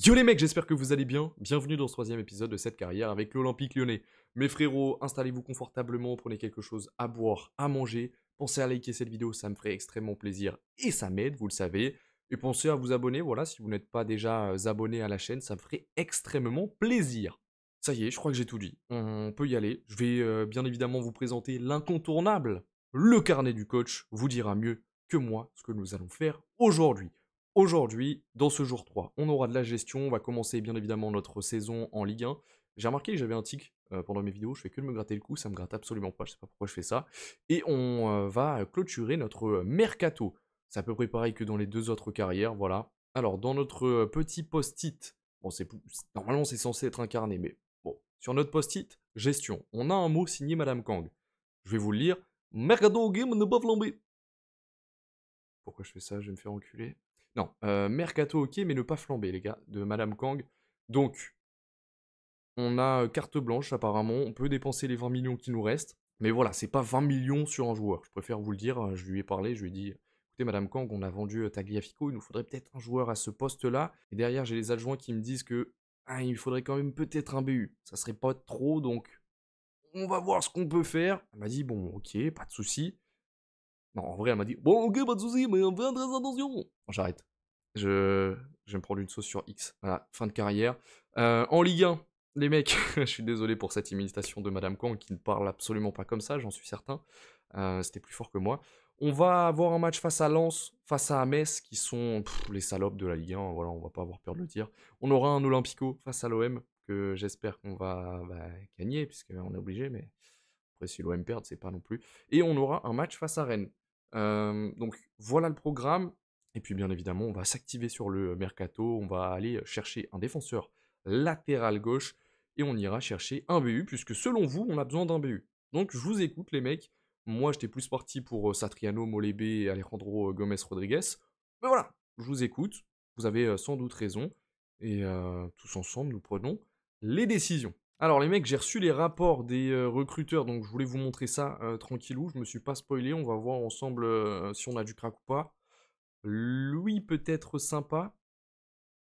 Yo les mecs, j'espère que vous allez bien. Bienvenue dans ce troisième épisode de cette carrière avec l'Olympique Lyonnais. Mes frérots, installez-vous confortablement, prenez quelque chose à boire, à manger. Pensez à liker cette vidéo, ça me ferait extrêmement plaisir et ça m'aide, vous le savez. Et pensez à vous abonner, voilà, si vous n'êtes pas déjà abonné à la chaîne, ça me ferait extrêmement plaisir. Ça y est, je crois que j'ai tout dit. On peut y aller. Je vais bien évidemment vous présenter l'incontournable. Le carnet du coach vous dira mieux que moi ce que nous allons faire aujourd'hui. Aujourd'hui, dans ce jour 3, on aura de la gestion. On va commencer bien évidemment notre saison en Ligue 1. J'ai remarqué que j'avais un tic pendant mes vidéos. Je fais que de me gratter le cou. Ça me gratte absolument pas. Je sais pas pourquoi je fais ça. Et on va clôturer notre mercato. C'est à peu près pareil que dans les deux autres carrières. Voilà. Alors, dans notre petit post-it, bon, normalement c'est censé être incarné, mais bon, sur notre post-it, gestion, on a un mot signé Madame Kang. Je vais vous le lire. Mercato game ne pas flamber. Pourquoi je fais ça? Je vais me faire enculer. Non, mercato ok, mais ne pas flamber, les gars, de Madame Kang. Donc, on a carte blanche, apparemment. On peut dépenser les 20 millions qui nous restent. Mais voilà, c'est pas 20 millions sur un joueur. Je préfère vous le dire. Je lui ai parlé, je lui ai dit écoutez, Madame Kang, on a vendu Tagliafico. Il nous faudrait peut-être un joueur à ce poste-là. Et derrière, j'ai les adjoints qui me disent que il faudrait quand même peut-être un BU. Ça serait pas trop, donc on va voir ce qu'on peut faire. Elle m'a dit bon, ok, pas de souci. Non, en vrai, elle m'a dit bon, ok, pas de souci, mais on fait très attention. Bon, j'arrête. Je... je vais me prendre une sauce sur X. Voilà, fin de carrière. En Ligue 1, les mecs, je suis désolé pour cette imitation de Madame Kang qui ne parle absolument pas comme ça, j'en suis certain. C'était plus fort que moi. On va avoir un match face à Lens, face à Metz, qui sont les salopes de la Ligue 1. Voilà, on va pas avoir peur de le dire. On aura un Olympico face à l'OM, que j'espère qu'on va gagner, puisqu'on est obligé, mais après, si l'OM perd, c'est pas non plus. Et on aura un match face à Rennes. Donc voilà le programme. Et puis bien évidemment, on va s'activer sur le mercato. On va aller chercher un défenseur latéral gauche. Et on ira chercher un BU, puisque selon vous, on a besoin d'un BU. Donc je vous écoute les mecs. Moi, j'étais plus parti pour Satriano, Molebe et Alejandro Gomez Rodriguez. Mais voilà, je vous écoute. Vous avez sans doute raison. Et tous ensemble, nous prenons les décisions. Alors les mecs, j'ai reçu les rapports des recruteurs, donc je voulais vous montrer ça tranquillou. Je me suis pas spoilé, on va voir ensemble si on a du crack ou pas. Lui peut être sympa.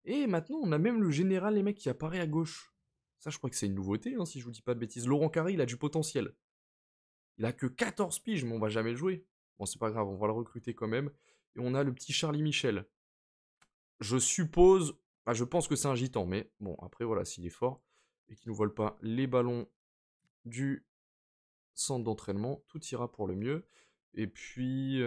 Et maintenant, on a même le général, les mecs, qui apparaît à gauche. Ça, je crois que c'est une nouveauté, hein, si je vous dis pas de bêtises. Laurent Carré, il a du potentiel. Il a que 14 piges, mais on va jamais le jouer. Bon, c'est pas grave, on va le recruter quand même. Et on a le petit Charlie Michel. Je suppose, je pense que c'est un gitan, mais bon, après, voilà, s'il est fort et qu'il nous vole pas les ballons du centre d'entraînement, tout ira pour le mieux. Et puis,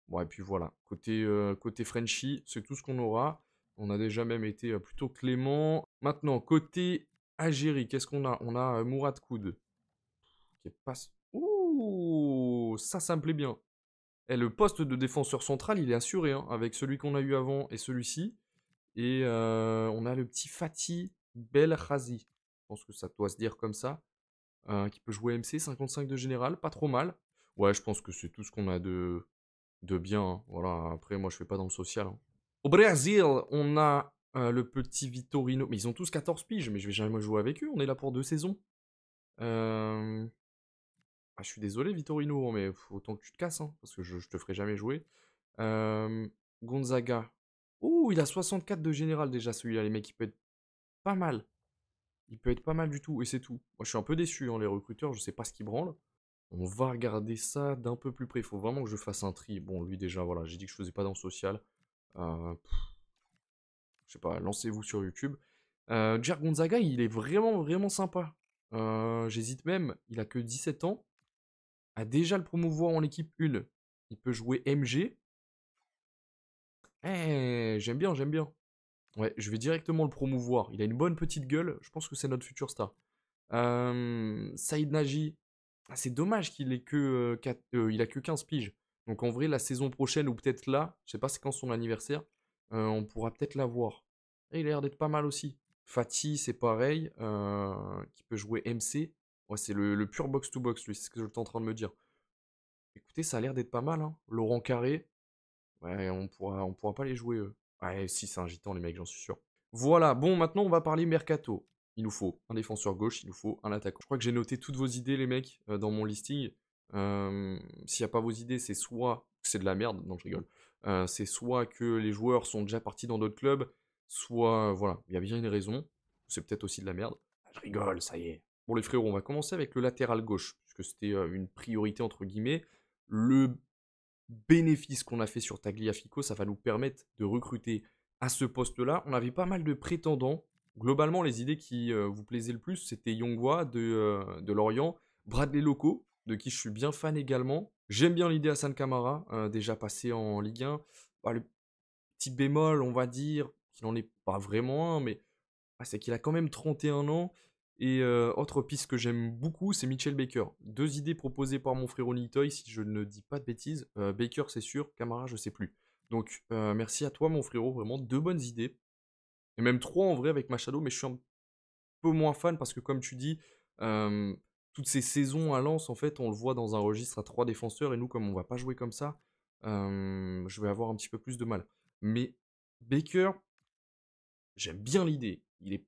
bon, et puis voilà, côté Frenchy, c'est tout ce qu'on aura. On a déjà même été plutôt clément. Maintenant, côté Algérie, qu'est-ce qu'on a? On a Mourad Koud, qui passe. Ouh, ça me plaît bien. Et le poste de défenseur central, il est assuré, hein, avec celui qu'on a eu avant et celui-ci. Et on a le petit Fatih Belkhazi. Je pense que ça doit se dire comme ça. Qui peut jouer MC, 55 de général, pas trop mal. Ouais, je pense que c'est tout ce qu'on a de bien, hein. Voilà, après, moi, je fais pas dans le social, hein. Au Brésil, on a le petit Vitorino. Mais ils ont tous 14 piges, mais je vais jamais jouer avec eux. On est là pour 2 saisons. Je suis désolé, Vitorino, mais autant que tu te casses, hein, parce que je te ferai jamais jouer. Gonzaga. Ouh, il a 64 de général déjà, celui-là, les mecs. Il peut être pas mal. Il peut être pas mal du tout, et c'est tout. Moi, je suis un peu déçu, hein, les recruteurs, je sais pas ce qu'ils branlent. On va regarder ça d'un peu plus près. Il faut vraiment que je fasse un tri. Bon, lui déjà, voilà, j'ai dit que je faisais pas dans le social. Je sais pas, lancez-vous sur YouTube. Jer Gonzaga, il est vraiment, vraiment sympa. J'hésite même, il a que 17 ans. A déjà le promouvoir en équipe 1. Il peut jouer MG. Eh, j'aime bien, j'aime bien. Ouais, je vais directement le promouvoir. Il a une bonne petite gueule. Je pense que c'est notre futur star. Saïd Nagy. Ah, c'est dommage qu'il ait que, il a que 15 piges. Donc en vrai, la saison prochaine, ou peut-être là, je sais pas c'est quand son anniversaire, on pourra peut-être l'avoir. Et il a l'air d'être pas mal aussi. Fatih, c'est pareil, qui peut jouer MC. Ouais, c'est le pur box-to-box, lui, c'est ce que j'étais en train de me dire. Écoutez, ça a l'air d'être pas mal, hein. Laurent Carré, ouais, on pourra pas les jouer, eux. Ouais, si, c'est un gitan, les mecs, j'en suis sûr. Voilà, bon, maintenant, on va parler mercato. Il nous faut un défenseur gauche, il nous faut un attaquant. Je crois que j'ai noté toutes vos idées, les mecs, dans mon listing. S'il n'y a pas vos idées, c'est soit c'est de la merde, non, je rigole. C'est soit que les joueurs sont déjà partis dans d'autres clubs, soit, voilà, il y a bien une raison. C'est peut-être aussi de la merde. Ah, je rigole, ça y est. Bon les frérots, on va commencer avec le latéral gauche, puisque c'était une priorité entre guillemets. Le bénéfice qu'on a fait sur Tagliafico, ça va nous permettre de recruter à ce poste-là. On avait pas mal de prétendants. Globalement, les idées qui vous plaisaient le plus, c'était Yongwa de Lorient, Bradley Loco, de qui je suis bien fan également. J'aime bien l'idée Hassan Kamara, déjà passé en Ligue 1. Bah, le petit bémol, on va dire, qu'il n'en est pas vraiment un, mais c'est qu'il a quand même 31 ans. Et autre piste que j'aime beaucoup, c'est Mitchell Baker. Deux idées proposées par mon frère Onitoy, si je ne dis pas de bêtises. Baker, c'est sûr, Camara, je sais plus. Donc, merci à toi, mon frérot, vraiment deux bonnes idées. Et même trois en vrai avec Machado, mais je suis un peu moins fan parce que, comme tu dis, euh, toutes ces saisons à Lens, en fait, on le voit dans un registre à trois défenseurs. Et nous, comme on va pas jouer comme ça, je vais avoir un petit peu plus de mal. Mais Baker, j'aime bien l'idée. Il est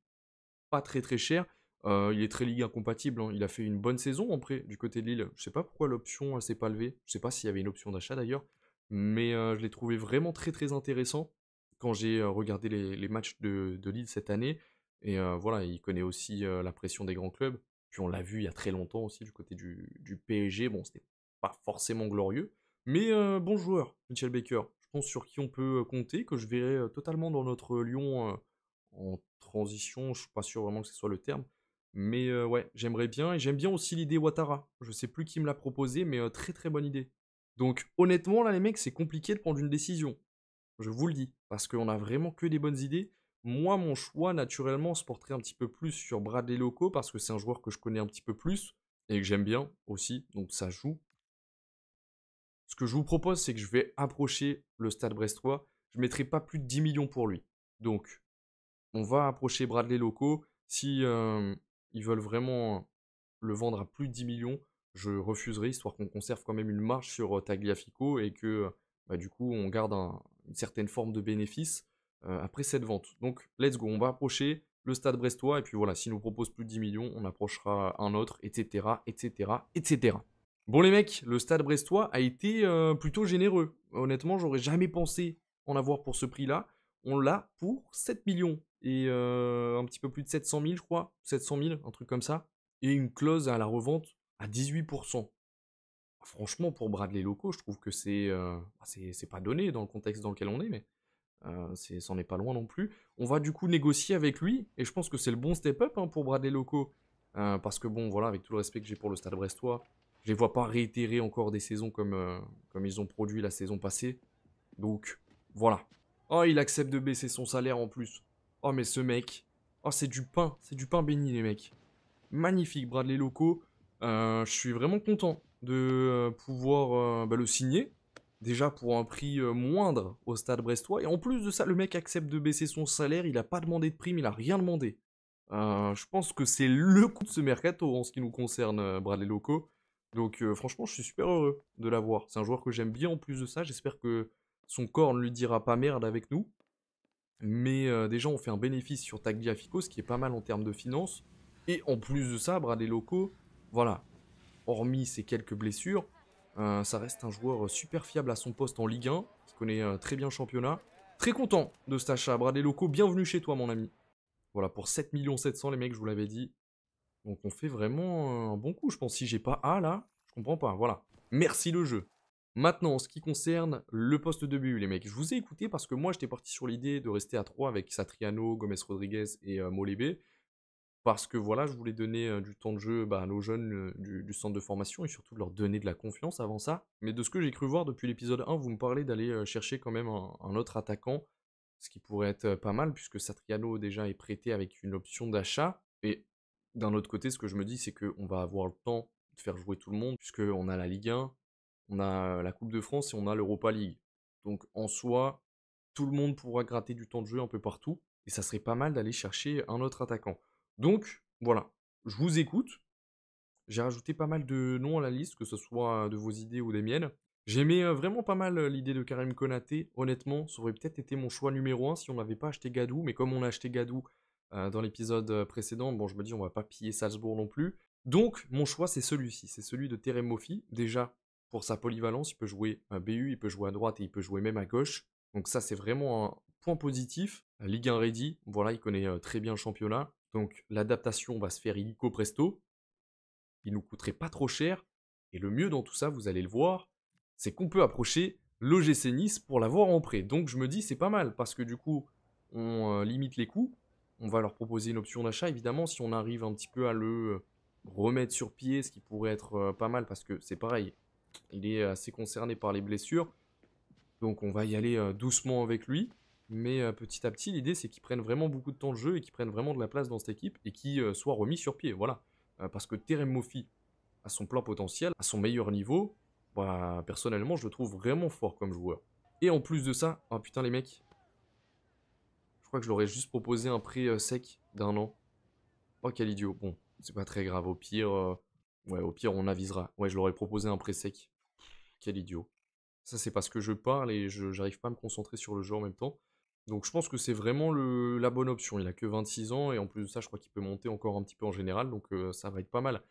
pas très très cher. Il est très Ligue 1 compatible, hein. Il a fait une bonne saison après du côté de Lille. Je sais pas pourquoi l'option elle s'est pas levée. Je sais pas s'il y avait une option d'achat d'ailleurs. Mais je l'ai trouvé vraiment très très intéressant quand j'ai regardé les matchs de Lille cette année. Et voilà, il connaît aussi la pression des grands clubs. Puis on l'a vu il y a très longtemps aussi du côté du PSG. Bon, c'était pas forcément glorieux. Mais bon joueur, Michel Baker. Je pense sur qui on peut compter, que je verrai totalement dans notre Lyon en transition, je suis pas sûr vraiment que ce soit le terme. Mais ouais, j'aimerais bien. Et j'aime bien aussi l'idée Ouattara. Je sais plus qui me l'a proposé, mais très très bonne idée. Donc honnêtement, là les mecs, c'est compliqué de prendre une décision. Je vous le dis. Parce qu'on a vraiment que des bonnes idées. Moi, mon choix, naturellement, se porterait un petit peu plus sur Bradley Loco, parce que c'est un joueur que je connais un petit peu plus, et que j'aime bien aussi, donc ça joue. Ce que je vous propose, c'est que je vais approcher le Stade Brestois. Je ne mettrai pas plus de 10 millions pour lui. Donc, on va approcher Bradley Loco. Si ils veulent vraiment le vendre à plus de 10 millions, je refuserai, histoire qu'on conserve quand même une marge sur Tagliafico et que bah, du coup on garde une certaine forme de bénéfice après cette vente. Donc let's go, on va approcher le Stade Brestois et puis voilà, s'ils nous proposent plus de 10 millions, on approchera un autre, etc., etc., etc. Bon les mecs, le Stade Brestois a été plutôt généreux. Honnêtement, j'aurais jamais pensé en avoir pour ce prix-là. On l'a pour 7 millions et un petit peu plus de 700 000, je crois. 700 000, un truc comme ça. Et une clause à la revente à 18%. Franchement, pour Bradley Loco, je trouve que c'est pas donné dans le contexte dans lequel on est, mais c'en est pas loin non plus. On va du coup négocier avec lui, et je pense que c'est le bon step-up hein, pour Bradley Loco. Parce que bon, voilà, avec tout le respect que j'ai pour le Stade Brestois, je les vois pas réitérer encore des saisons comme ils ont produit la saison passée. Donc, voilà. Oh, il accepte de baisser son salaire en plus. Oh, mais ce mec. Oh, c'est du pain béni, les mecs. Magnifique, Bradley Loco. Je suis vraiment content de pouvoir le signer. Déjà pour un prix moindre au Stade Brestois. Et en plus de ça, le mec accepte de baisser son salaire. Il n'a pas demandé de prime, il n'a rien demandé. Je pense que c'est le coup de ce mercato en ce qui nous concerne, Bradley Loco. Donc franchement, je suis super heureux de l'avoir. C'est un joueur que j'aime bien en plus de ça. J'espère que son corps ne lui dira pas merde avec nous. Mais déjà, on fait un bénéfice sur Tagliafico, ce qui est pas mal en termes de finances. Et en plus de ça, Bradley Loco, voilà, hormis ses quelques blessures, ça reste un joueur super fiable à son poste en Ligue 1, qui connaît très bien le championnat. Très content de cet achat. Bradley Loco, bienvenue chez toi, mon ami. Voilà, pour 7 700 000, les mecs, je vous l'avais dit. Donc on fait vraiment un bon coup, je pense. Si j'ai pas A là, je comprends pas. Voilà. Merci le jeu. Maintenant, en ce qui concerne le poste de BU, les mecs, je vous ai écouté parce que moi j'étais parti sur l'idée de rester à 3 avec Satriano, Gomez Rodriguez et Molébé. Parce que voilà, je voulais donner du temps de jeu à nos jeunes du centre de formation et surtout de leur donner de la confiance avant ça. Mais de ce que j'ai cru voir depuis l'épisode 1, vous me parlez d'aller chercher quand même un autre attaquant, ce qui pourrait être pas mal puisque Satriano déjà est prêté avec une option d'achat. Et d'un autre côté, ce que je me dis, c'est qu'on va avoir le temps de faire jouer tout le monde puisqu'on a la Ligue 1, on a la Coupe de France et on a l'Europa League. Donc en soi, tout le monde pourra gratter du temps de jeu un peu partout et ça serait pas mal d'aller chercher un autre attaquant. Donc, voilà, je vous écoute. J'ai rajouté pas mal de noms à la liste, que ce soit de vos idées ou des miennes. J'aimais vraiment pas mal l'idée de Karim Konaté. Honnêtement, ça aurait peut-être été mon choix numéro un si on n'avait pas acheté Gadou. Mais comme on a acheté Gadou dans l'épisode précédent, bon, je me dis on va pas piller Salzbourg non plus. Donc, mon choix, c'est celui-ci. C'est celui de Terem Moffi. Déjà, pour sa polyvalence, il peut jouer BU, il peut jouer à droite et il peut jouer même à gauche. Donc ça, c'est vraiment point positif, Ligue 1 ready, voilà, il connaît très bien le championnat. Donc l'adaptation va se faire illico presto. Il nous coûterait pas trop cher. Et le mieux dans tout ça, vous allez le voir, c'est qu'on peut approcher l'OGC Nice pour l'avoir en prêt. Donc je me dis c'est pas mal parce que du coup on limite les coûts. On va leur proposer une option d'achat évidemment si on arrive un petit peu à le remettre sur pied, ce qui pourrait être pas mal parce que c'est pareil, il est assez concerné par les blessures. Donc on va y aller doucement avec lui. Mais petit à petit, l'idée c'est qu'il prenne vraiment beaucoup de temps de jeu et qu'il prenne vraiment de la place dans cette équipe et qu'il soit remis sur pied. Voilà. Parce que Terem Moffi, à son plein potentiel, à son meilleur niveau, bah, personnellement, je le trouve vraiment fort comme joueur. Et en plus de ça, oh putain les mecs, je crois que je leur ai juste proposé un prêt sec d'1 an. Oh quel idiot. Bon, c'est pas très grave. Ouais, au pire on avisera. Ouais, je leur ai proposé un prêt sec. Quel idiot. Ça c'est parce que je parle et j'arrive pas à me concentrer sur le jeu en même temps. Donc je pense que c'est vraiment la bonne option. Il a que 26 ans et en plus de ça, je crois qu'il peut monter encore un petit peu en général. Donc ça va être pas mal.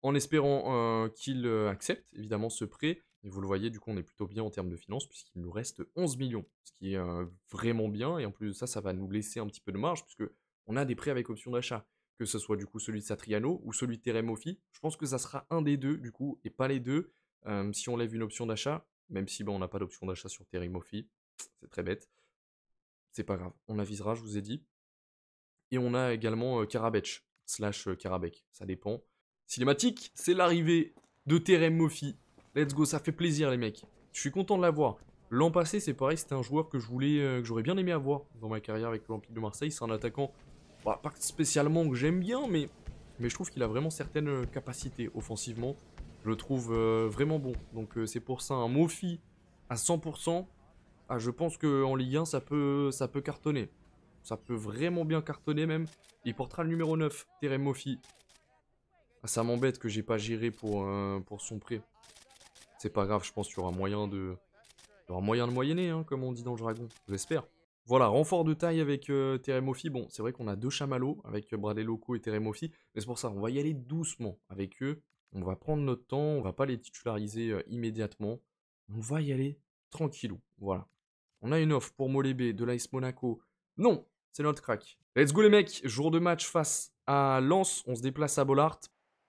En espérant qu'il accepte évidemment ce prêt. Et vous le voyez, du coup, on est plutôt bien en termes de finances puisqu'il nous reste 11 millions. Ce qui est vraiment bien. Et en plus de ça, ça va nous laisser un petit peu de marge puisque on a des prêts avec option d'achat. Que ce soit du coup celui de Satriano ou celui de Terem Moffi. Je pense que ça sera un des deux du coup et pas les deux. Si on lève une option d'achat, même si bon, on n'a pas d'option d'achat sur Terem Moffi, c'est très bête. C'est pas grave, on avisera, je vous ai dit. Et on a également Karabech, slash Karabek, ça dépend. Cinématique, c'est l'arrivée de Terem Moffi. Let's go, ça fait plaisir les mecs. Je suis content de l'avoir. L'an passé, c'est pareil, c'était un joueur que que j'aurais bien aimé avoir dans ma carrière avec l'Olympique de Marseille. C'est un attaquant, bah, pas spécialement que j'aime bien, mais je trouve qu'il a vraiment certaines capacités offensivement. Je le trouve vraiment bon. Donc c'est pour ça un Moffi à 100%. Ah, je pense qu'en Ligue 1, ça peut cartonner. Ça peut vraiment bien cartonner même. Il portera le numéro 9, Terem Moffi. Ah, ça m'embête que j'ai pas géré pour son prêt. C'est pas grave, je pense qu'il y aura moyen il y aura moyen de moyenner, hein, comme on dit dans le jargon. J'espère. Voilà, renfort de taille avec Terem Moffi. Bon, c'est vrai qu'on a deux chamallows avec Bradley Loco et Terem Moffi. Mais c'est pour ça, on va y aller doucement avec eux. On va prendre notre temps, on va pas les titulariser immédiatement. On va y aller tranquillou. Voilà. On a une offre pour Molébé de l'AS Monaco. Non, c'est notre crack. Let's go les mecs, jour de match face à Lens. On se déplace à Bollaert.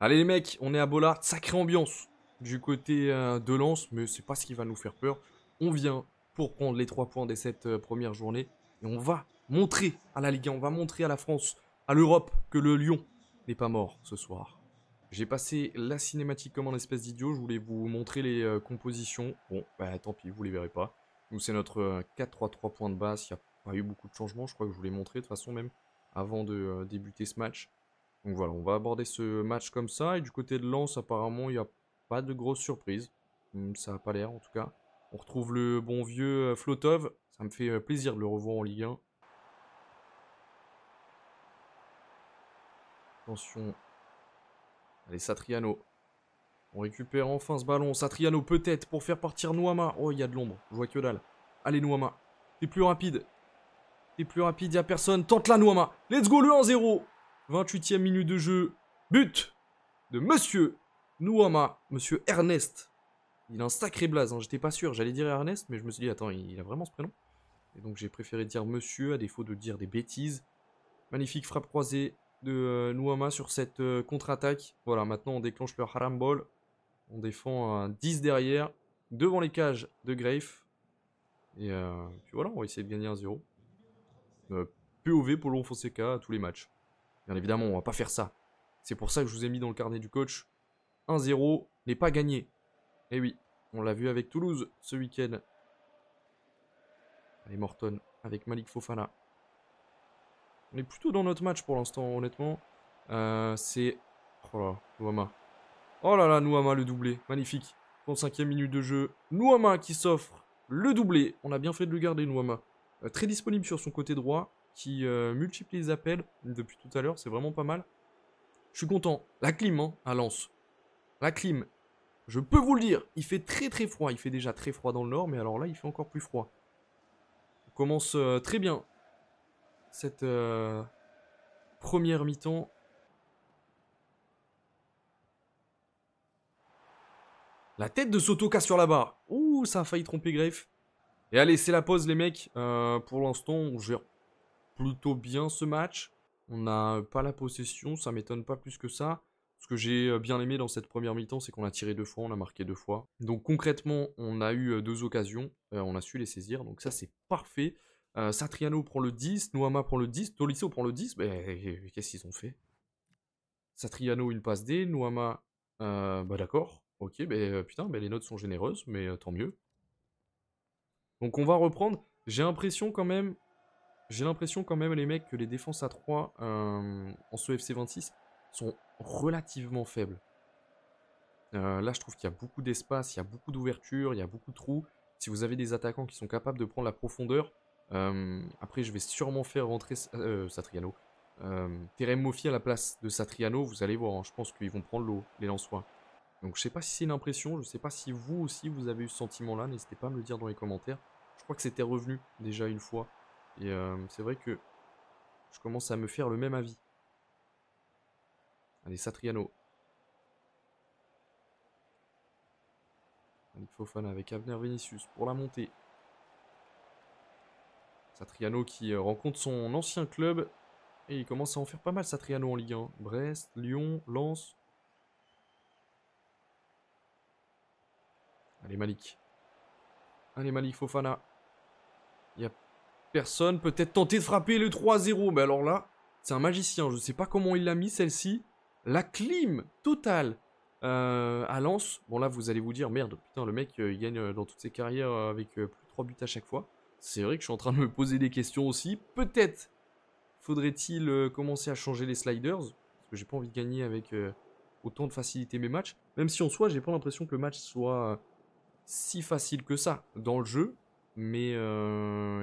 Allez les mecs, on est à Bollaert. Sacrée ambiance du côté de Lens, mais c'est pas ce qui va nous faire peur. On vient pour prendre les 3 points des 7 premières journées. Et on va montrer à la Ligue 1, on va montrer à la France, à l'Europe, que le Lion n'est pas mort ce soir. J'ai passé la cinématique comme un espèce d'idiot. Je voulais vous montrer les compositions. Bon, bah tant pis, vous les verrez pas. Nous, c'est notre 4-3-3 points de base. Il n'y a pas eu beaucoup de changements. Je crois que je vous l'ai montré de toute façon même avant de débuter ce match. Donc voilà, on va aborder ce match comme ça. Et du côté de Lens, apparemment, il n'y a pas de grosse surprise. Ça n'a pas l'air en tout cas. On retrouve le bon vieux Flotov. Ça me fait plaisir de le revoir en Ligue 1. Attention. Allez, Satriano. On récupère enfin ce ballon. Satriano peut-être pour faire partir Nuama. Oh, il y a de l'ombre. Je vois que dalle. Allez, Nuama. T'es plus rapide. T'es plus rapide, y a personne. Tente la Nuama. Let's go, le 1-0. 28e minute de jeu. But de monsieur Nuama. Monsieur Ernest. Il a un sacré blaze, hein. J'étais pas sûr. J'allais dire Ernest, mais je me suis dit, attends, il a vraiment ce prénom. Et donc j'ai préféré dire monsieur, à défaut de dire des bêtises. Magnifique frappe croisée de Nuama sur cette contre-attaque. Voilà, maintenant on déclenche le haram ball. On défend un 10 derrière, devant les cages de Grave. Et puis voilà, on va essayer de gagner 1-0. POV Polo Fonseca à tous les matchs. Bien évidemment, on va pas faire ça. C'est pour ça que je vous ai mis dans le carnet du coach. 1-0 n'est pas gagné. Et oui, on l'a vu avec Toulouse ce week-end. Allez, Morton avec Malik Fofana. On est plutôt dans notre match pour l'instant, honnêtement. C'est... Oh là, Nuama. Oh là là, Nuama le doublé. Magnifique. 35e minute de jeu. Nuama qui s'offre le doublé. On a bien fait de le garder, Nuama. Très disponible sur son côté droit. Qui multiplie les appels depuis tout à l'heure. C'est vraiment pas mal. Je suis content. La clim, hein, à Lens. La clim. Je peux vous le dire. Il fait très très froid. Il fait déjà très froid dans le nord. Mais alors là, il fait encore plus froid. On commence très bien. Cette première mi-temps. La tête de Soto casse sur la barre. Ouh, ça a failli tromper Greff. Et allez, c'est la pause, les mecs. Pour l'instant, on gère plutôt bien ce match. On n'a pas la possession, ça m'étonne pas plus que ça. Ce que j'ai bien aimé dans cette première mi-temps, c'est qu'on a tiré 2 fois, on a marqué 2 fois. Donc concrètement, on a eu 2 occasions, on a su les saisir, donc ça c'est parfait. Satriano prend le 10, Noama prend le 10, Tolisso prend le 10, mais qu'est-ce qu'ils ont fait? Satriano une passe D, Noama, bah d'accord, ok, putain, les notes sont généreuses, mais tant mieux. Donc on va reprendre, j'ai l'impression quand même, les mecs, que les défenses à 3 en ce FC 26 sont relativement faibles. Là, je trouve qu'il y a beaucoup d'espace, il y a beaucoup d'ouverture, il y a beaucoup de trous. Si vous avez des attaquants qui sont capables de prendre la profondeur, après, je vais sûrement faire rentrer Satriano. Terem Moffi à la place de Satriano, vous allez voir, hein, je pense qu'ils vont prendre l'eau, les Lensois. Donc, je sais pas si c'est une impression, je sais pas si vous aussi vous avez eu ce sentiment-là, n'hésitez pas à me le dire dans les commentaires. Je crois que c'était revenu déjà une fois. Et c'est vrai que je commence à me faire le même avis. Allez, Satriano. Allez, Fofana avec Abner Vinicius pour la montée. Satriano qui rencontre son ancien club. Et il commence à en faire pas mal, Satriano en Ligue 1. Brest, Lyon, Lens. Allez, Malik. Allez, Malik Fofana. Il n'y a personne. Peut-être tenter de frapper le 3-0. Mais alors là, c'est un magicien. Je ne sais pas comment il l'a mis, celle-ci. La clim totale à Lens. Bon, là, vous allez vous dire, merde, putain, le mec, il gagne dans toutes ses carrières avec plus de 3 buts à chaque fois. C'est vrai que je suis en train de me poser des questions aussi. Peut-être faudrait-il commencer à changer les sliders. Parce que j'ai pas envie de gagner avec autant de facilité mes matchs. Même si en soi, j'ai pas l'impression que le match soit si facile que ça dans le jeu. Mais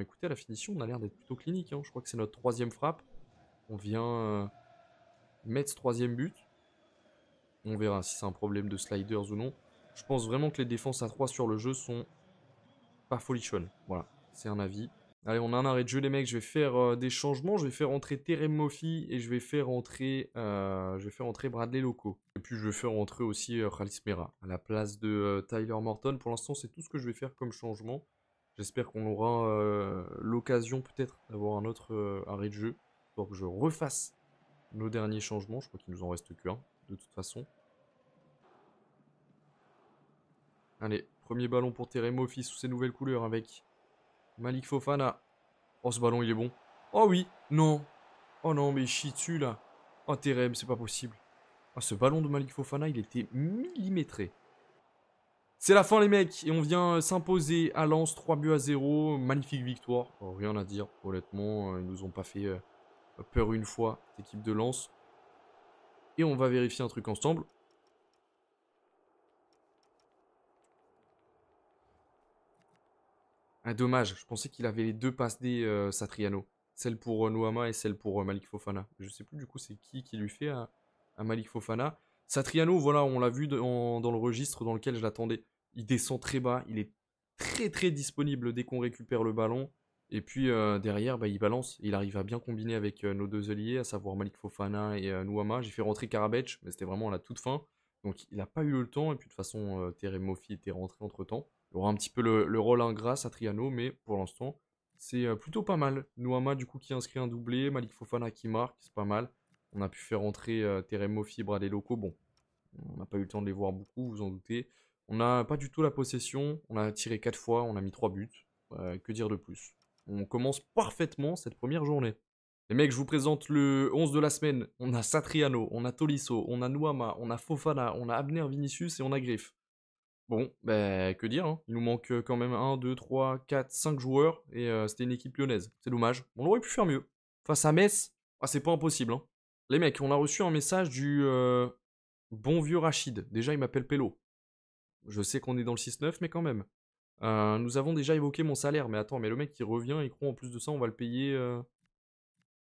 écoutez, à la finition, on a l'air d'être plutôt clinique, hein. Je crois que c'est notre troisième frappe. On vient mettre ce troisième but. On verra si c'est un problème de sliders ou non. Je pense vraiment que les défenses à 3 sur le jeu sont pas folichonnes. Voilà, c'est un avis. Allez, on a un arrêt de jeu, les mecs. Je vais faire des changements. Je vais faire entrer Terem Moffi et je vais faire entrer Bradley Loco. Et puis, je vais faire entrer aussi Khalis Mera à la place de Tyler Morton. Pour l'instant, c'est tout ce que je vais faire comme changement. J'espère qu'on aura l'occasion peut-être d'avoir un autre arrêt de jeu. Pour que je refasse nos derniers changements. Je crois qu'il nous en reste qu'un, de toute façon. Allez, premier ballon pour Terem Moffi sous ses nouvelles couleurs avec Malik Fofana. Oh, ce ballon, il est bon. Oh oui, non. Oh non, mais il chie dessus, là. Oh, Terem, c'est pas possible. Oh, ce ballon de Malik Fofana, il était millimétré. C'est la fin, les mecs. Et on vient s'imposer à Lens, 3 buts à 0. Magnifique victoire. Oh, rien à dire, honnêtement. Ils nous ont pas fait peur une fois, cette équipe de Lens. Et on va vérifier un truc ensemble. Ah, dommage, je pensais qu'il avait les deux passes D, Satriano. Celle pour Noama et celle pour Malik Fofana. Je sais plus du coup c'est qui lui fait à Malik Fofana. Satriano, voilà, on l'a vu dans le registre dans lequel je l'attendais. Il descend très bas, il est très très disponible dès qu'on récupère le ballon. Et puis derrière, il balance. Il arrive à bien combiner avec nos deux alliés, à savoir Malik Fofana et Noama. J'ai fait rentrer Karabec, mais c'était vraiment à la toute fin. Donc il n'a pas eu le temps. Et puis de toute façon, Terem Moffi était rentré entre temps. Il aura un petit peu le rôle ingrat, Satriano, mais pour l'instant, c'est plutôt pas mal. Noama, du coup, qui inscrit un doublé. Malik Fofana qui marque, c'est pas mal. On a pu faire entrer Terem Moffi, Bradley Loco. Bon, on n'a pas eu le temps de les voir beaucoup, vous en doutez. On n'a pas du tout la possession. On a tiré 4 fois, on a mis 3 buts. Que dire de plus? On commence parfaitement cette première journée. Les mecs, je vous présente le 11 de la semaine. On a Satriano, on a Tolisso, on a Noama, on a Fofana, on a Abner Vinicius et on a Griff. Bon, que dire, hein. Il nous manque quand même 1, 2, 3, 4, 5 joueurs. Et c'était une équipe lyonnaise. C'est dommage. On aurait pu faire mieux. Face à Metz, ah, c'est pas impossible, hein. Les mecs, on a reçu un message du bon vieux Rachid. Déjà, il m'appelle Pello. Je sais qu'on est dans le 6-9, mais quand même. Nous avons déjà évoqué mon salaire. Mais attends, mais le mec, il revient, il croit en plus de ça, on va le payer.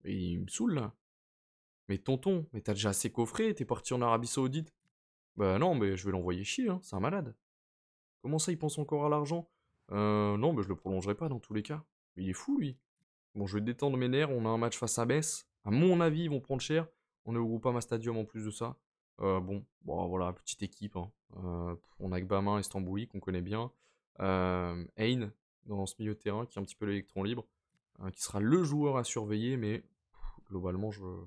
Et il me saoule, là. Mais tonton, mais t'as déjà assez coffré, t'es parti en Arabie Saoudite. Bah non, mais je vais l'envoyer chier, hein. C'est un malade. Comment ça, il pense encore à l'argent? Non, mais je le prolongerai pas dans tous les cas. Il est fou, lui. Bon, je vais détendre mes nerfs. On a un match face à Metz. À mon avis, ils vont prendre cher. On est au Groupama Stadium en plus de ça. Bon, voilà, petite équipe, hein. On a Gbamin, Stambouli, qu'on connaît bien. Hein. dans ce milieu de terrain, qui est un petit peu l'électron libre, qui sera le joueur à surveiller, mais globalement, je ne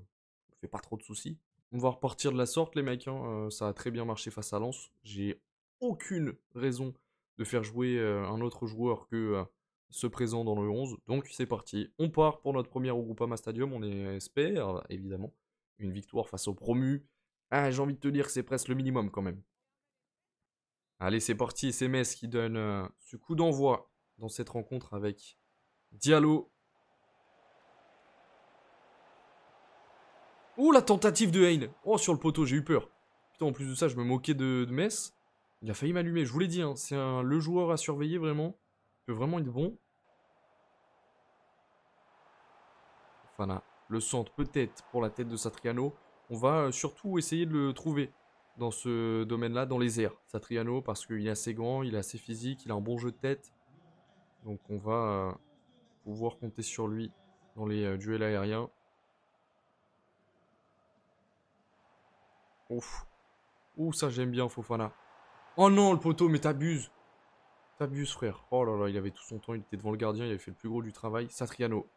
fais pas trop de soucis. On va repartir de la sorte, les mecs, hein, ça a très bien marché face à Lens. J'ai aucune raison de faire jouer un autre joueur que ce présent dans le 11. Donc c'est parti, on part pour notre première au Groupama Stadium, on espère, évidemment, une victoire face au promu. Ah, j'ai envie de te dire que c'est presque le minimum quand même. Allez, c'est parti, c'est Metz qui donne ce coup d'envoi dans cette rencontre avec Diallo. Oh, la tentative de Hein. Oh, sur le poteau, j'ai eu peur. Putain, en plus de ça, je me moquais de Metz. Il a failli m'allumer, je vous l'ai dit, hein, c'est le joueur à surveiller vraiment. Il peut vraiment être bon. Enfin, le centre peut-être pour la tête de Satriano. On va surtout essayer de le trouver dans ce domaine-là, dans les airs. Satriano, parce qu'il est assez grand, il est assez physique, il a un bon jeu de tête. Donc on va pouvoir compter sur lui dans les duels aériens. Ouf. Ouh, ça j'aime bien Fofana. Oh non, le poteau, mais t'abuses. T'abuses, frère. Oh là là, il avait tout son temps, il était devant le gardien, il avait fait le plus gros du travail. Satriano.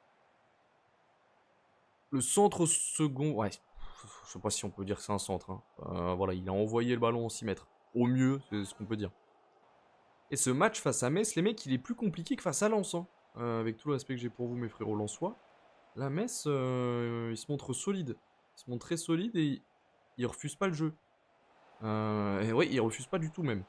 Le centre second, ouais, je sais pas si on peut dire que c'est un centre, hein. Voilà, il a envoyé le ballon en 6 mètres. Au mieux, c'est ce qu'on peut dire. Et ce match face à Metz, les mecs, il est plus compliqué que face à Lens, hein. Avec tout le respect que j'ai pour vous, mes frérots lensois. La Metz, il se montre solide. Il se montre très solide et il refuse pas le jeu. Et ouais, il refuse pas du tout même.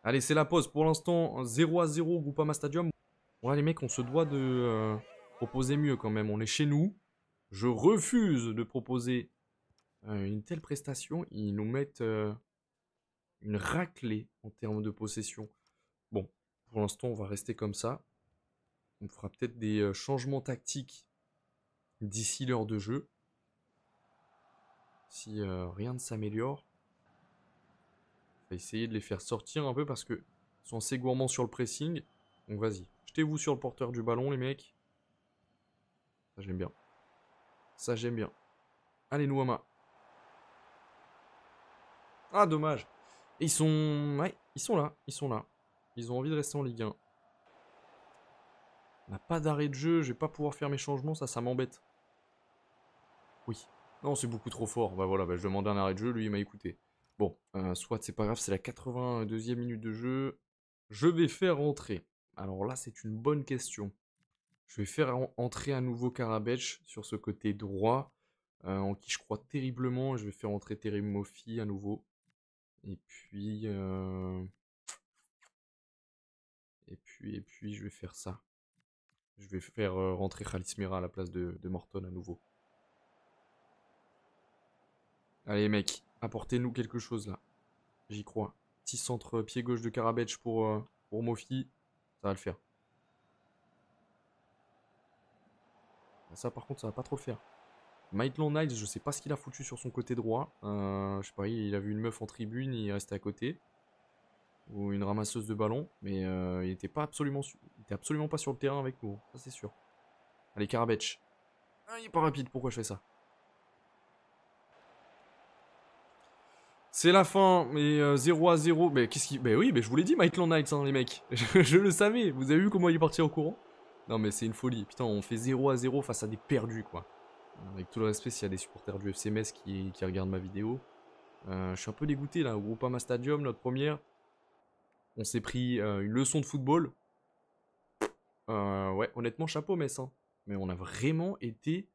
Allez, c'est la pause. Pour l'instant, 0-0 Groupama Stadium. Ouais, les mecs, on se doit de proposer mieux quand même. On est chez nous. Je refuse de proposer une telle prestation. Ils nous mettent une raclée en termes de possession. Bon, pour l'instant, on va rester comme ça. On fera peut-être des changements tactiques d'ici l'heure de jeu. Si rien ne s'améliore. On va essayer de les faire sortir un peu parce que ils sont assez gourmands sur le pressing. Donc vas-y, jetez-vous sur le porteur du ballon, les mecs. Ça, j'aime bien. Ça, j'aime bien. Allez, Nouama. Ah, dommage. Et ils sont... Ouais, ils sont là. Ils sont là. Ils ont envie de rester en Ligue 1. On n'a pas d'arrêt de jeu. Je vais pas pouvoir faire mes changements. Ça m'embête. Oui. Non, c'est beaucoup trop fort. Bah voilà, bah, je demandais un arrêt de jeu. Lui, il m'a écouté. Bon, soit c'est pas grave. C'est la 82e minute de jeu. Je vais faire rentrer. Alors là, c'est une bonne question. Je vais faire entrer à nouveau Karabech sur ce côté droit. En qui je crois terriblement. Je vais faire entrer Terim Mofi à nouveau. Et puis... Et puis, je vais faire ça. Je vais faire rentrer Khalis Mera à la place de Morton à nouveau. Allez, mec, apportez-nous quelque chose là. J'y crois. Petit centre pied gauche de Karabech pour Mofi. Ça va le faire. Ça, par contre, ça va pas trop le faire. Maitland Niles, je sais pas ce qu'il a foutu sur son côté droit. Je sais pas, il a vu une meuf en tribune, il est resté à côté. Ou une ramasseuse de ballon. Mais il était absolument pas sur le terrain avec nous. Ça, c'est sûr. Allez, Karabech. Ah, il est pas rapide, pourquoi je fais ça? C'est la fin, mais 0-0. Mais qu'est-ce qui. Mais oui, mais je vous l'ai dit, Maitland Niles, hein, les mecs. Je le savais. Vous avez vu comment il est parti au courant? Non, mais c'est une folie. Putain, on fait 0-0 face à des perdus, quoi. Avec tout le respect, s'il y a des supporters du FC Metz qui regardent ma vidéo. Je suis un peu dégoûté, là. Au Groupama Stadium, notre première. On s'est pris une leçon de football. Ouais, honnêtement, chapeau, Metz, hein. Mais on a vraiment été.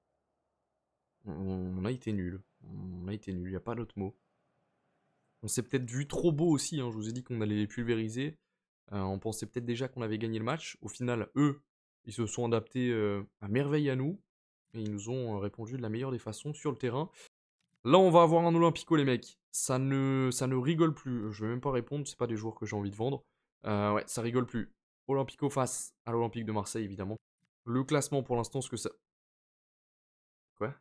On a été nul. On a été nul, il n'y a pas d'autre mot. On s'est peut-être vu trop beau aussi, hein. Je vous ai dit qu'on allait les pulvériser. On pensait peut-être déjà qu'on avait gagné le match. Au final, eux, ils se sont adaptés à merveille à nous. Et ils nous ont répondu de la meilleure des façons sur le terrain. Là, on va avoir un Olympico, les mecs. Ça ne rigole plus. Je vais même pas répondre, c'est pas des joueurs que j'ai envie de vendre. Ouais, ça rigole plus. Olympico face à l'Olympique de Marseille, évidemment. Le classement, pour l'instant, ce que ça... Quoi?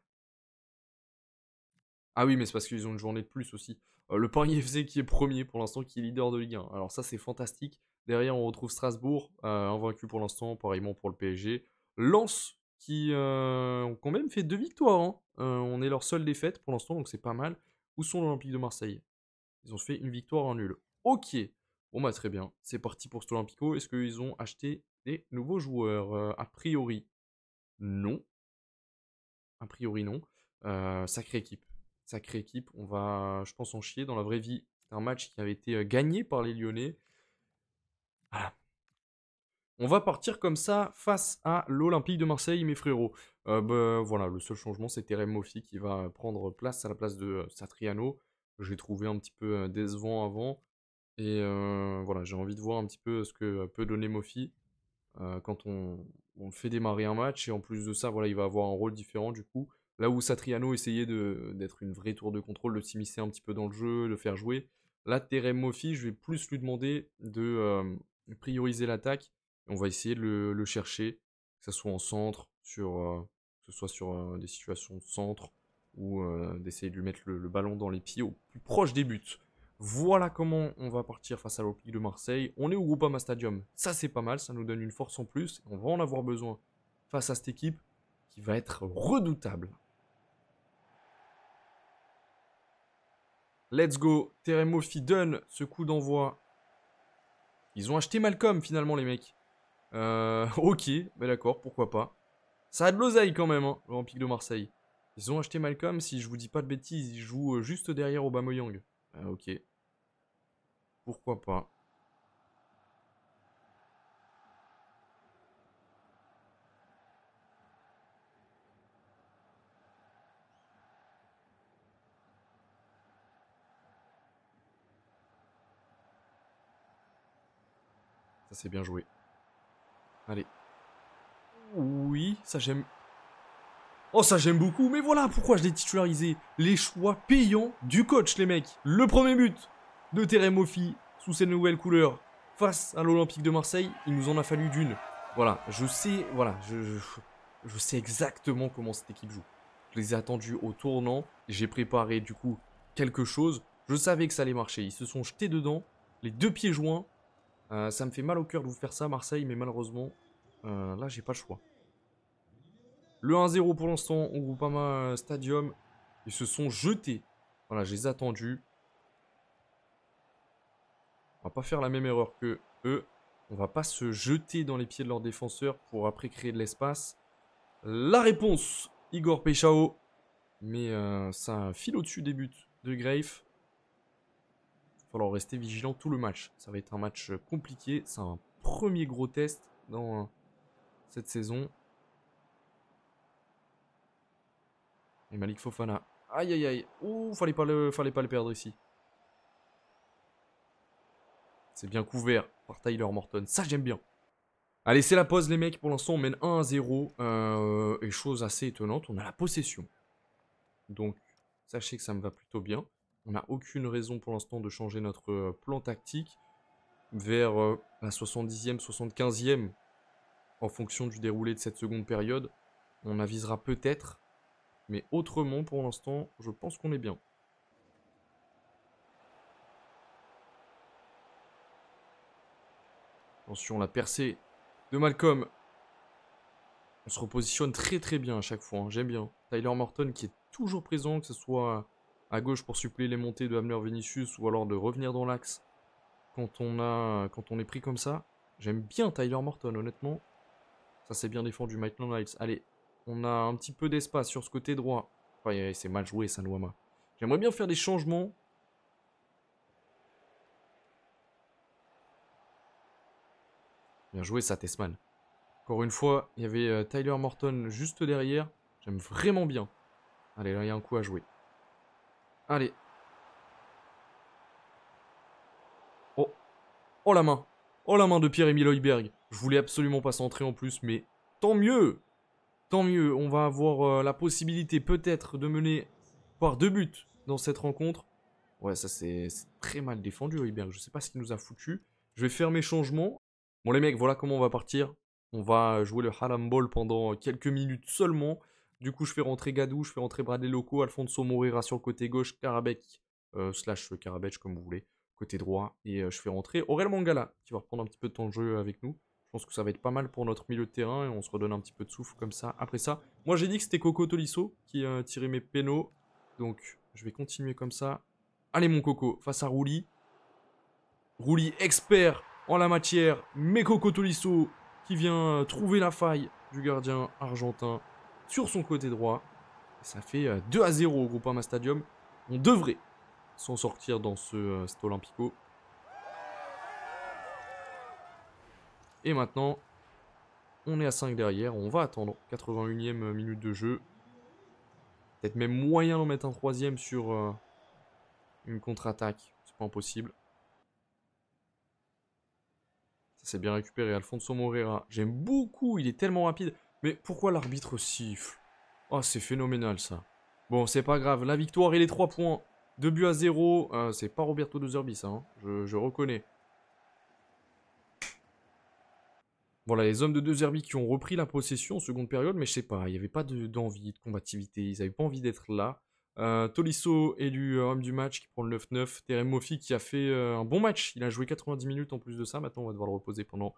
Ah oui, mais c'est parce qu'ils ont une journée de plus aussi. Le Paris FC qui est premier pour l'instant, qui est leader de Ligue 1. Alors ça, c'est fantastique. Derrière, on retrouve Strasbourg, invaincu pour l'instant, pareillement pour le PSG. Lens, qui ont quand même fait 2 victoires, hein. On est leur seule défaite pour l'instant, donc c'est pas mal. Où sont l'Olympique de Marseille? Ils ont fait une victoire en nul. Ok. Bon bah très bien. C'est parti pour cet Olympico. Est-ce qu'ils ont acheté des nouveaux joueurs? A priori, non. A priori, non. Sacrée équipe. Sacrée équipe. On va, je pense, en chier. Dans la vraie vie, c'est un match qui avait été gagné par les Lyonnais. Voilà. On va partir comme ça face à l'Olympique de Marseille, mes frérots. Bah, voilà, le seul changement, c'est Terem Moffi qui va prendre place à la place de Satriano. J'ai trouvé un petit peu décevant avant. Et voilà, j'ai envie de voir un petit peu ce que peut donner Moffi quand on fait démarrer un match. Et en plus de ça, voilà, il va avoir un rôle différent du coup. Là où Satriano essayait d'être une vraie tour de contrôle, de s'immiscer un petit peu dans le jeu, de faire jouer. Là, Terem Moffi, je vais plus lui demander de prioriser l'attaque. On va essayer de le chercher, que ce soit en centre, que ce soit sur des situations de centre, ou d'essayer de lui mettre le ballon dans les pieds au plus proche des buts. Voilà comment on va partir face à l'Olympique de Marseille. On est au Groupama Stadium. Ça, c'est pas mal. Ça nous donne une force en plus. On va en avoir besoin face à cette équipe qui va être redoutable. Let's go. Terem Moffi donne ce coup d'envoi. Ils ont acheté Malcolm finalement, les mecs. Ok, mais d'accord, pourquoi pas. Ça a de l'oseille quand même, hein, l'Olympique de Marseille. Ils ont acheté Malcolm, si je vous dis pas de bêtises, ils jouent juste derrière Aubameyang. Ok. Pourquoi pas. Ça c'est bien joué. Allez. Oui, ça j'aime. Oh, ça j'aime beaucoup, mais voilà pourquoi je l'ai titularisé. Les choix payants du coach, les mecs. Le premier but de Terem Moffi sous ses nouvelles couleurs face à l'Olympique de Marseille, il nous en a fallu d'une. Voilà, je sais, voilà, je sais exactement comment cette équipe joue. Je les ai attendus au tournant, j'ai préparé du coup quelque chose. Je savais que ça allait marcher, ils se sont jetés dedans, les deux pieds joints. Ça me fait mal au cœur de vous faire ça, Marseille, mais malheureusement, là j'ai pas le choix. Le 1-0 pour l'instant au Groupama Stadium. Ils se sont jetés. Voilà, je les ai attendus. On va pas faire la même erreur que eux. On va pas se jeter dans les pieds de leurs défenseurs pour après créer de l'espace. La réponse, Igor Peixao. Mais ça file au-dessus des buts de Grave. Il va falloir rester vigilant tout le match. Ça va être un match compliqué. C'est un premier gros test dans cette saison. Et Malik Fofana. Aïe aïe aïe. Ouh, fallait pas le perdre ici. C'est bien couvert par Tyler Morton. Ça, j'aime bien. Allez, c'est la pause, les mecs. Pour l'instant, on mène 1-0. Et chose assez étonnante, on a la possession. Donc, sachez que ça me va plutôt bien. On n'a aucune raison pour l'instant de changer notre plan tactique. Vers la 70e, 75e, en fonction du déroulé de cette seconde période, on avisera peut-être. Mais autrement, pour l'instant, je pense qu'on est bien. Attention, la percée de Malcolm. On se repositionne très très bien à chaque fois, hein. J'aime bien. Tyler Morton qui est toujours présent, que ce soit à gauche pour suppléer les montées de Hamler Vinicius ou alors de revenir dans l'axe quand on est pris comme ça. J'aime bien Tyler Morton, honnêtement. Ça c'est bien défendu, Maitland Niles. Allez, on a un petit peu d'espace sur ce côté droit. Ouais, c'est mal joué, Sanwama. J'aimerais bien faire des changements. Bien joué, ça, Tessman. Encore une fois, il y avait Tyler Morton juste derrière. J'aime vraiment bien. Allez, là, il y a un coup à jouer. Allez. Oh. Oh la main. Oh la main de Pierre-Emile Højbjerg. Je voulais absolument pas centrer en plus, mais tant mieux. Tant mieux. On va avoir la possibilité peut-être de mener par 2 buts dans cette rencontre. Ouais, ça c'est très mal défendu, Højbjerg. Je sais pas ce qu'il nous a foutu. Je vais faire mes changements. Bon les mecs, voilà comment on va partir. On va jouer le Haram Ball pendant quelques minutes seulement. Du coup, je fais rentrer Gadou, je fais rentrer Bradley Loco, Alfonso Moreira sur le côté gauche, Karabek, slash Karabech comme vous voulez, côté droit. Et je fais rentrer Aurel Mangala, qui va reprendre un petit peu de temps de jeu avec nous. Je pense que ça va être pas mal pour notre milieu de terrain et on se redonne un petit peu de souffle comme ça. Après ça, moi j'ai dit que c'était Coco Tolisso qui tirait mes pénaux. Donc je vais continuer comme ça. Allez mon coco, face à Rouli. Rouli expert en la matière. Mais Coco Tolisso qui vient trouver la faille du gardien argentin sur son côté droit. Et ça fait 2-0 au Groupama Stadium. On devrait s'en sortir dans cet Olympico. Et maintenant, on est à 5 derrière. On va attendre 81e minute de jeu. Peut-être même moyen d'en mettre un troisième sur une contre-attaque. C'est pas impossible. Ça s'est bien récupéré. Alfonso Moreira. J'aime beaucoup. Il est tellement rapide. Mais pourquoi l'arbitre siffle? Oh, c'est phénoménal ça. Bon, c'est pas grave. La victoire et les 3 points. 2-0. C'est pas Roberto De Zerbi ça. Hein. Je reconnais. Voilà, les hommes de De Zerbi qui ont repris la possession en seconde période, mais je sais pas, il n'y avait pas d'envie, de combativité, ils n'avaient pas envie d'être là. Tolisso élu homme du match qui prend le 9-9. Terem Moffi qui a fait un bon match, il a joué 90 minutes en plus de ça, maintenant on va devoir le reposer pendant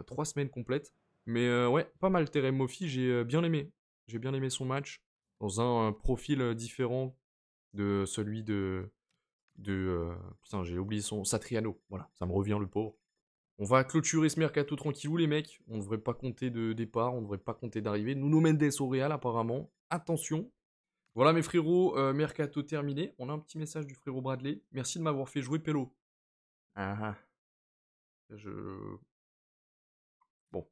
3 semaines complètes. Mais ouais, pas mal Terem Moffi, j'ai bien aimé. J'ai bien aimé son match, dans un profil différent de celui putain, j'ai oublié son... Satriano, voilà, ça me revient le pauvre. On va clôturer ce mercato tranquillou, les mecs. On ne devrait pas compter de départ, on ne devrait pas compter d'arrivée. Nuno Mendes au Real, apparemment. Attention. Voilà, mes frérots, mercato terminé. On a un petit message du frérot Bradley. Merci de m'avoir fait jouer Pello. Ah ah. Bon.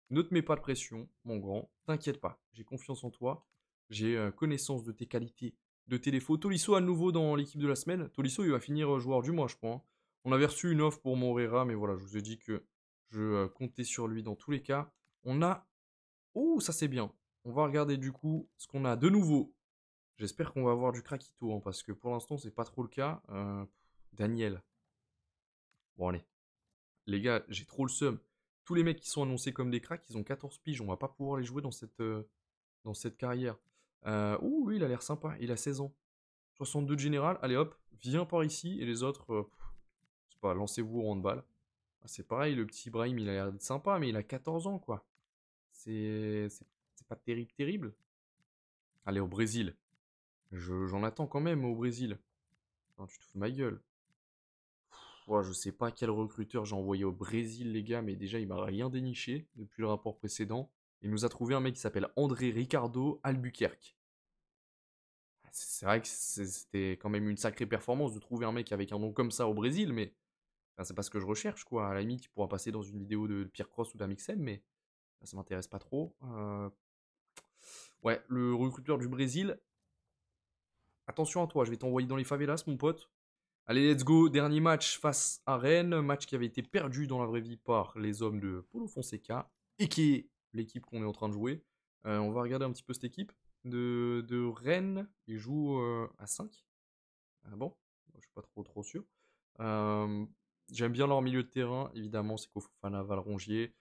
Ne te mets pas de pression, mon grand. T'inquiète pas. J'ai confiance en toi. J'ai connaissance de tes qualités, de tes défauts. Tolisso à nouveau dans l'équipe de la semaine. Tolisso, il va finir joueur du mois, je crois. Hein. On avait reçu une offre pour Moreira, mais voilà, je vous ai dit que je comptais sur lui dans tous les cas. On a... Oh, ça c'est bien. On va regarder du coup ce qu'on a de nouveau. J'espère qu'on va avoir du Krakito, hein, parce que pour l'instant, c'est pas trop le cas. Daniel. Bon, allez. Les gars, j'ai trop le seum. Tous les mecs qui sont annoncés comme des cracks, ils ont 14 piges. On va pas pouvoir les jouer dans cette carrière. Ouh, lui, il a l'air sympa. Il a 16 ans. 62 de général. Allez hop, viens par ici. Et les autres, c'est pas, lancez-vous au handball. Ah, c'est pareil, le petit Ibrahim, il a l'air sympa, mais il a 14 ans, quoi. C'est pas terrible, terrible. Allez, au Brésil. J'en attends quand même au Brésil. Non, tu te fous de ma gueule. Ouais, je sais pas quel recruteur j'ai envoyé au Brésil, les gars, mais déjà, il m'a rien déniché depuis le rapport précédent. Il nous a trouvé un mec qui s'appelle André Ricardo Albuquerque. C'est vrai que c'était quand même une sacrée performance de trouver un mec avec un nom comme ça au Brésil, mais enfin, c'est pas ce que je recherche, quoi. À la limite, il pourra passer dans une vidéo de Pierre Cross ou d'Amixem, mais ça m'intéresse pas trop. Ouais, le recruteur du Brésil. Attention à toi, je vais t'envoyer dans les favelas, mon pote. Allez, let's go. Dernier match face à Rennes. Match qui avait été perdu dans la vraie vie par les hommes de Paulo Fonseca, et qui est l'équipe qu'on est en train de jouer. On va regarder un petit peu cette équipe de Rennes. Ils jouent à 5. Ah bon? Je suis pas trop sûr. J'aime bien leur milieu de terrain, évidemment, c'est Kofofana, Valrongier.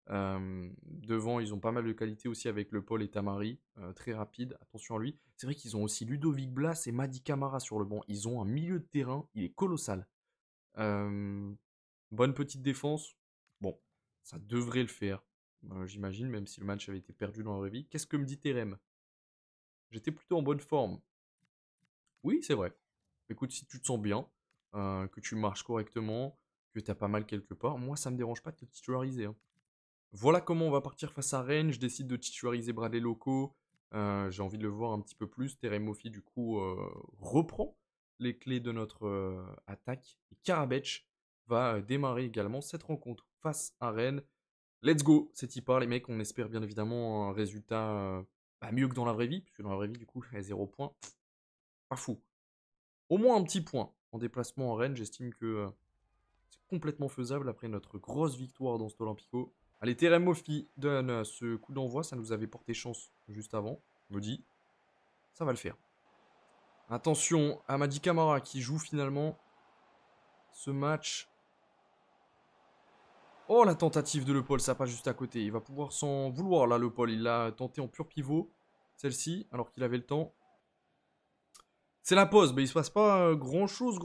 Devant, ils ont pas mal de qualité aussi avec le Paul et Tamari, très rapide, attention à lui. C'est vrai qu'ils ont aussi Ludovic Blas et Madi Camara sur le banc. Ils ont un milieu de terrain, il est colossal. Bonne petite défense. Bon, ça devrait le faire, j'imagine, même si le match avait été perdu dans la vraie vie. Qu'est-ce que me dit Terem? J'étais plutôt en bonne forme. Oui, c'est vrai. Écoute, si tu te sens bien, que tu marches correctement, que tu as pas mal quelque part, moi ça me dérange pas de te titulariser. Hein. Voilà comment on va partir face à Rennes. Je décide de titulariser Bradley Loco. J'ai envie de le voir un petit peu plus. Terem Moffi, du coup, reprend les clés de notre attaque. Et Karabech va démarrer également cette rencontre face à Rennes. Let's go, c'est y part les mecs. On espère bien évidemment un résultat mieux que dans la vraie vie, puisque dans la vraie vie, du coup, 0 points. Pas fou. Au moins un petit point en déplacement en Rennes. J'estime que c'est complètement faisable après notre grosse victoire dans cet Olympico. Allez, Terem Moffi donne ce coup d'envoi. Ça nous avait porté chance juste avant. Je me dis, ça va le faire. Attention à Madi Camara qui joue finalement ce match. Oh, la tentative de Le Paul, ça passe juste à côté. Il va pouvoir s'en vouloir là, Le Paul. Il l'a tenté en pur pivot, celle-ci, alors qu'il avait le temps. C'est la pause, mais il se passe pas grand-chose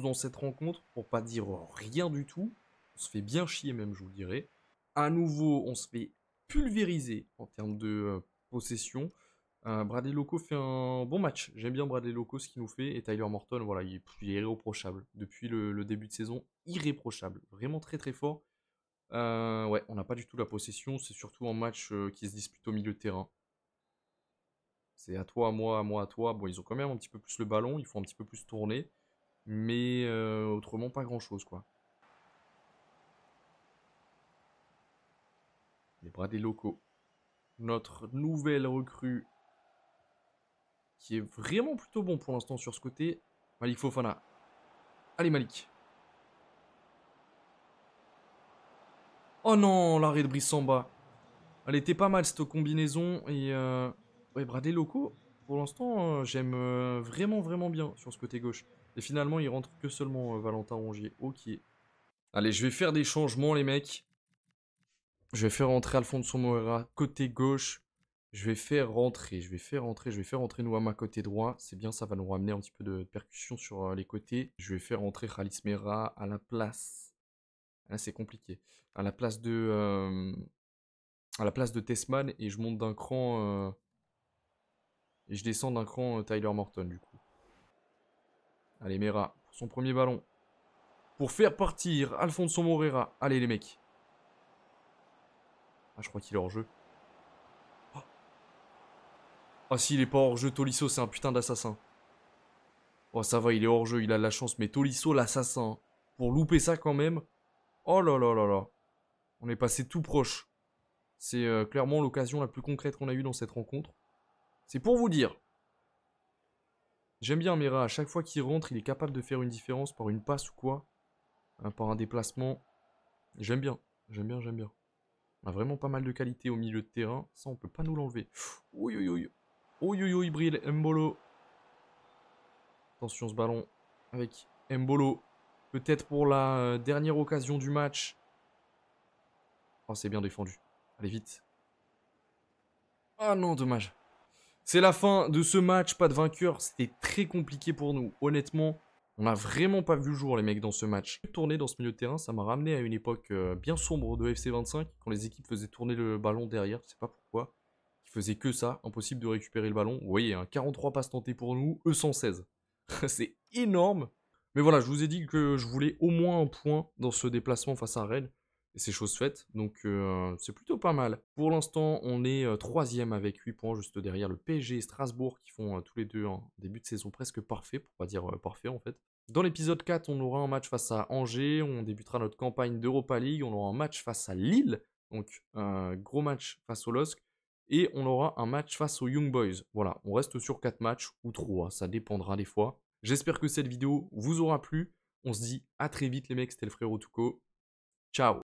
dans cette rencontre, pour pas dire rien du tout. On se fait bien chier même, je vous dirais. À nouveau, on se fait pulvériser en termes de possession. Bradley Loco fait un bon match. J'aime bien Bradley Loco, ce qu'il nous fait. Et Tyler Morton, voilà, il est irréprochable. Depuis le début de saison, irréprochable. Vraiment très très fort. Ouais, on n'a pas du tout la possession. C'est surtout un match qui se dispute au milieu de terrain. C'est à toi, à moi, à moi, à toi. Bon, ils ont quand même un petit peu plus le ballon. Il faut un petit peu plus tourner. Mais autrement, pas grand-chose, quoi. Les Bradley Loco. Notre nouvelle recrue qui est vraiment plutôt bon pour l'instant sur ce côté. Malik Fofana. Allez Malik. Oh non, l'arrêt de Brissamba. Elle était pas mal cette combinaison. Et ouais, Bradley Loco, pour l'instant, j'aime vraiment vraiment bien sur ce côté gauche. Et finalement, il rentre que seulement Valentin Rongier. Ok. Allez, je vais faire des changements les mecs. Je vais faire rentrer Alfonso Moreira côté gauche. Je vais faire rentrer Nouama côté droit. C'est bien, ça va nous ramener un petit peu de percussion sur les côtés. Je vais faire rentrer Khalis Mera à la place. Là, c'est compliqué. À la place de Tessman et je monte d'un cran et je descends d'un cran Tyler Morton du coup. Allez, Mera pour son premier ballon. Pour faire partir Alfonso Moreira. Allez les mecs. Ah, je crois qu'il est hors jeu. Ah si, il est pas hors jeu, Tolisso, c'est un putain d'assassin. Oh, ça va, il est hors jeu, il a de la chance, mais Tolisso, l'assassin, pour louper ça quand même. Oh là là là là. On est passé tout proche. C'est clairement l'occasion la plus concrète qu'on a eue dans cette rencontre. C'est pour vous dire. J'aime bien Mera, à chaque fois qu'il rentre, il est capable de faire une différence par une passe ou quoi. Par un déplacement. J'aime bien, j'aime bien, j'aime bien. On a vraiment pas mal de qualité au milieu de terrain. Ça, on peut pas nous l'enlever. Oui, oui, oui. Oui, oui, oui, Bril, Mbolo. Attention ce ballon avec Mbolo. Peut-être pour la dernière occasion du match. Oh, c'est bien défendu. Allez, vite. Ah non, dommage. C'est la fin de ce match, pas de vainqueur. C'était très compliqué pour nous. Honnêtement, on n'a vraiment pas vu le jour, les mecs, dans ce match. Tourner dans ce milieu de terrain, ça m'a ramené à une époque bien sombre de FC25, quand les équipes faisaient tourner le ballon derrière, je sais pas pourquoi. Ils faisaient que ça, impossible de récupérer le ballon. Vous voyez, 43 passes tentées pour nous, eux 116. C'est énorme. Mais voilà, je vous ai dit que je voulais au moins un point dans ce déplacement face à Rennes. Et c'est chose faite, donc c'est plutôt pas mal. Pour l'instant, on est 3ème avec 8 points, juste derrière le PSG et Strasbourg, qui font tous les deux un début de saison presque parfait, pour pas dire parfait en fait. Dans l'épisode 4, on aura un match face à Angers, on débutera notre campagne d'Europa League, on aura un match face à Lille, donc un gros match face au LOSC, et on aura un match face aux Young Boys. Voilà, on reste sur 4 matchs, ou 3, ça dépendra des fois. J'espère que cette vidéo vous aura plu, on se dit à très vite les mecs, c'était le frérot Tuco, ciao.